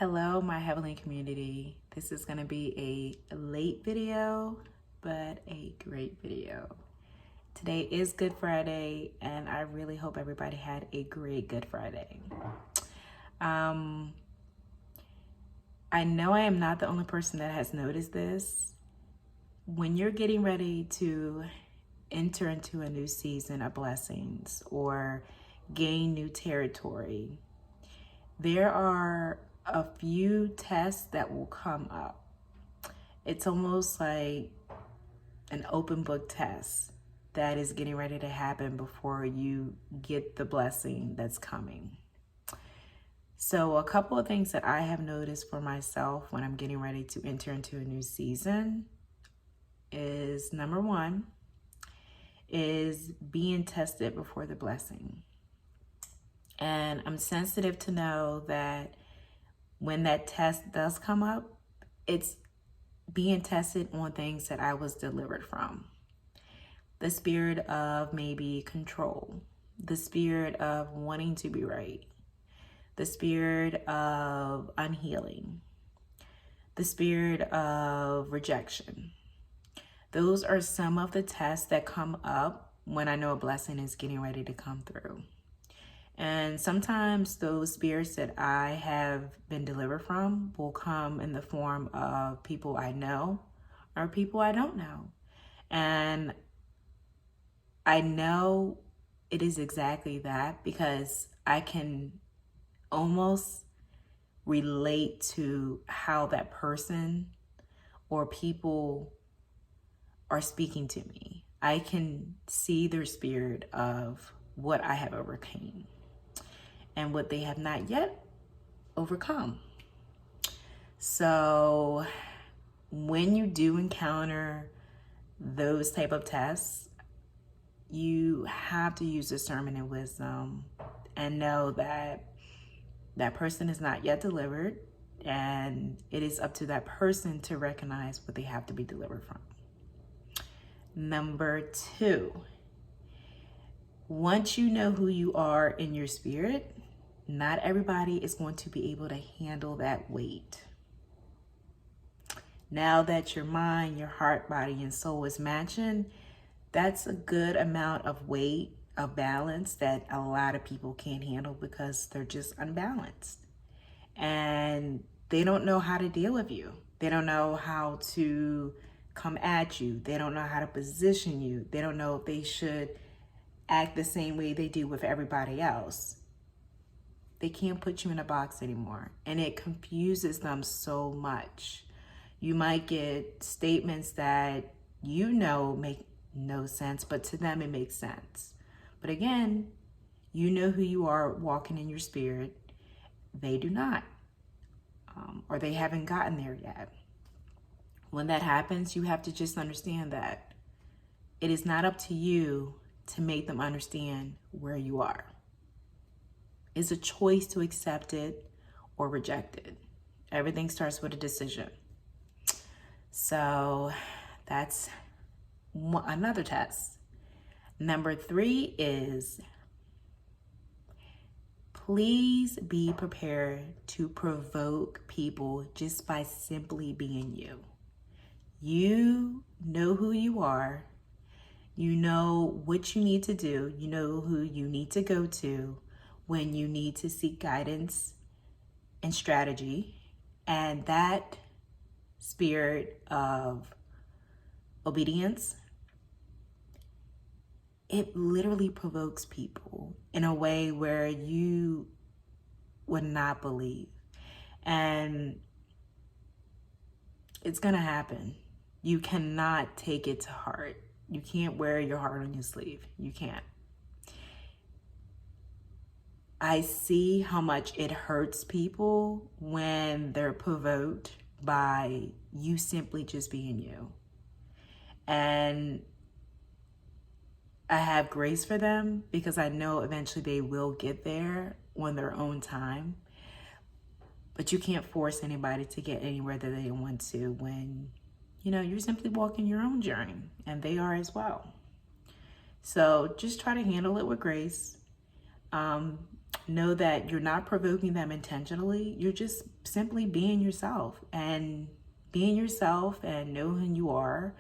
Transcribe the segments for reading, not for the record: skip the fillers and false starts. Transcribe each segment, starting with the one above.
Hello, my heavenly community. This is going to be a late video, but a great video. Today is Good Friday, and I really hope everybody had a great Good Friday. I know I am not the only person that has noticed this. When you're getting ready to enter into a new season of blessings or gain new territory, there are a few tests that will come up. It's almost like an open book test that is getting ready to happen before you get the blessing that's coming. So a couple of things that I have noticed for myself when I'm getting ready to enter into a new season is, number one, is being tested before the blessing. And I'm sensitive to know that when that test does come up, it's being tested on things that I was delivered from. The spirit of maybe control, the spirit of wanting to be right, the spirit of unhealing, the spirit of rejection. Those are some of the tests that come up when I know a blessing is getting ready to come through. And sometimes those spirits that I have been delivered from will come in the form of people I know or people I don't know. And I know it is exactly that because I can almost relate to how that person or people are speaking to me. I can see their spirit of what I have overcame and what they have not yet overcome. So when you do encounter those type of tests, you have to use discernment and wisdom and know that that person is not yet delivered, and it is up to that person to recognize what they have to be delivered from. Number two, once you know who you are in your spirit, not everybody is going to be able to handle that weight. Now that your mind, your heart, body, and soul is matching, that's a good amount of weight, of balance that a lot of people can't handle because they're just unbalanced. And they don't know how to deal with you. They don't know how to come at you. They don't know how to position you. They don't know if they should act the same way they do with everybody else. They can't put you in a box anymore, and it confuses them so much. You might get statements that you know make no sense, but to them it makes sense. But again, you know who you are walking in your spirit. They do not, or they haven't gotten there yet. When that happens, you have to just understand that it is not up to you to make them understand where you are. It's a choice to accept it or reject it. Everything starts with a decision. So that's another test. Number three is, please be prepared to provoke people just by simply being you. You know who you are. You know what you need to do. You know who you need to go to when you need to seek guidance and strategy. And that spirit of obedience, it literally provokes people in a way where you would not believe. And it's gonna happen. You cannot take it to heart. You can't wear your heart on your sleeve. You can't. I see how much it hurts people when they're provoked by you simply just being you. And I have grace for them because I know eventually they will get there on their own time. But you can't force anybody to get anywhere that they want to when, you're simply walking your own journey, and they are as well. So just try to handle it with grace. know that you're not provoking them intentionally. You're just simply being yourself, and know who you are.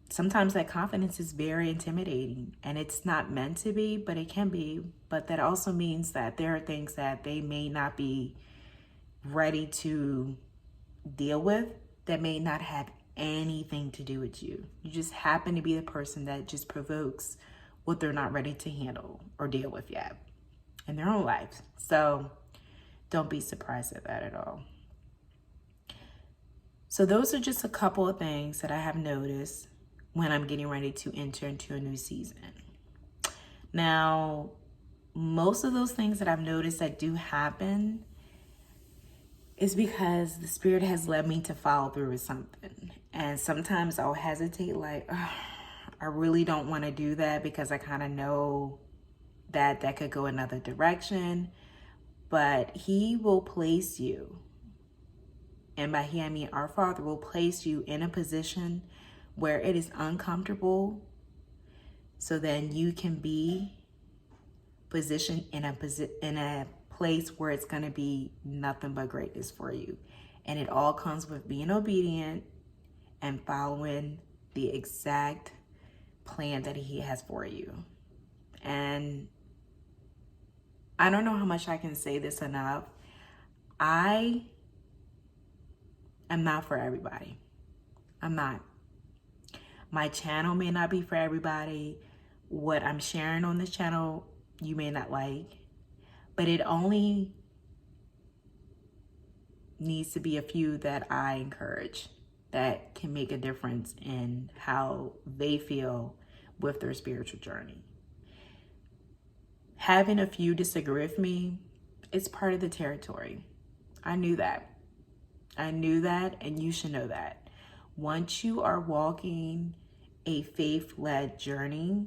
Sometimes that confidence is very intimidating, and it's not meant to be, but it can be. But that also means that there are things that they may not be ready to deal with, that may not have anything to do with you. You just happen to be the person that just provokes what they're not ready to handle or deal with yet in their own lives. So don't be surprised at that at all. So those are just a couple of things that I have noticed when I'm getting ready to enter into a new season. Now, most of those things that I've noticed that do happen is because the Spirit has led me to follow through with something. And sometimes I'll hesitate, like, oh, I really don't want to do that, because I kind of know that that could go another direction. But He will place you, and by He I mean our Father will place you in a position where it is uncomfortable, so then you can be positioned in a place where it's going to be nothing but greatness for you. And it all comes with being obedient and following the exact plan that He has for you. And I don't know how much I can say this enough. I am not for everybody. I'm not. My channel may not be for everybody. What I'm sharing on this channel, you may not like. But it only needs to be a few that I encourage, that can make a difference in how they feel with their spiritual journey. Having a few disagree with me, it's part of the territory. I knew that. And you should know that. Once you are walking a faith-led journey,